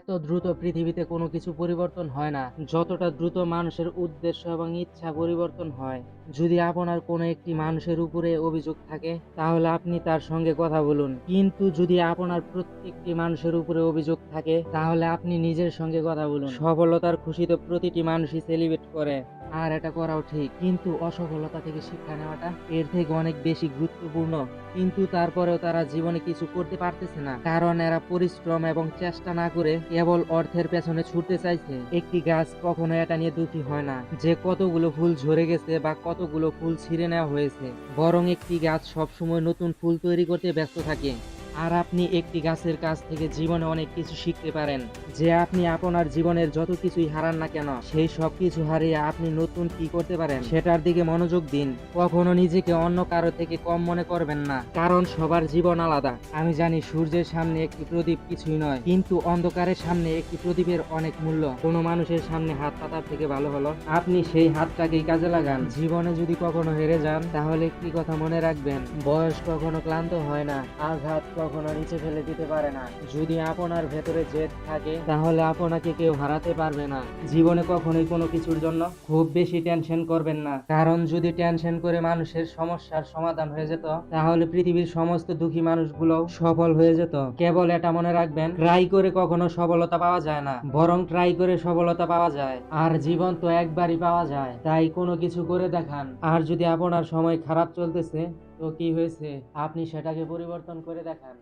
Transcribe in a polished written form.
এত দ্রুত পৃথিবীতে কোনো কিছু পরিবর্তন হয় না, যতটা দ্রুত মানুষের উদ্দেশ্য এবং ইচ্ছা পরিবর্তন হয়। যদি আপনার কোনো একটি মানুষের উপরে অভিযোগ থাকে, তাহলে আপনি তার সঙ্গে কথা বলুন। কিন্তু যদি আপনার প্রত্যেকটি মানুষের উপরে অভিযোগ থাকে, তাহলে আপনি নিজের সঙ্গে কথা বলুন। সফলতার খুশি তো প্রতিটি মানুষই সেলিব্রেট করে, আর এটা করাও ঠিক। কিন্তু অসফলতা থেকে শিক্ষা নেওয়াটা এর থেকে অনেক বেশি গুরুত্বপূর্ণ। কিন্তু তারপরেও তারা জীবনে কিছু করতে পারতেছে না, কারণ এরা পরিশ্রম এবং চেষ্টা না করে কেবল অর্থের পেছনে ছুটতে চাইছে। একটি গাছ কখনো এটা নিয়ে দুঃখী হয় না যে কতগুলো ফুল ঝরে গেছে বা কতগুলো ফুল ছিঁড়ে নেওয়া হয়েছে, বরং একটি গাছ সবসময় নতুন ফুল তৈরি করতে ব্যস্ত থাকে। আর আপনি একটি গাছের কাছ থেকে জীবনে অনেক কিছু শিখতে পারেন। যে আপনি আপনার জীবনের যত কিছুই হারান না কেন, সেই সব কিছু হারিয়ে আপনি নতুন কি করতে পারেন সেটার দিকে মনোযোগ দিন। কখনো নিজেকে অন্য কারো থেকে কম মনে করবেন না, কারণ সবার জীবন আলাদা। আমি জানি সূর্যের সামনে একটি প্রদীপ কিছুই নয়, কিন্তু অন্ধকারের সামনে একটি প্রদীপের অনেক মূল্য। কোনো মানুষের সামনে হাত পাতার থেকে ভালো হলো আপনি সেই হাতটাকেই কাজে লাগান। জীবনে যদি কখনো হেরে যান, তাহলে একটি কথা মনে রাখবেন, বয়স কখনো ক্লান্ত হয় না, আঘাত কখনো নিচে ফেলে দিতে পারে না। যদি আপনার ভেতরে জেদ থাকে, তাহলে আপনাকে কেউ হারাতে পারবে না। জীবনে কখনোই কোনো কিছুর জন্য খুব বেশি টেনশন করবেন না, কারণ যদি টেনশন করে মানুষের সমস্যার সমাধান হয়ে যেত, তাহলে পৃথিবীর সমস্ত দুঃখী মানুষগুলো সফল হয়ে যেত। কেবল এটা মনে রাখবেন, ট্রাই করে কখনো সফলতা পাওয়া যায় না, বরং ট্রাই করে সফলতা পাওয়া যায়। আর জীবন তো একবারই পাওয়া যায়, তাই কোনো কিছু করে দেখান। আর যদি আপনার সময় খারাপ চলতেছে, তো কি হয়েছে, আপনি সেটাকে পরিবর্তন করে দেখান।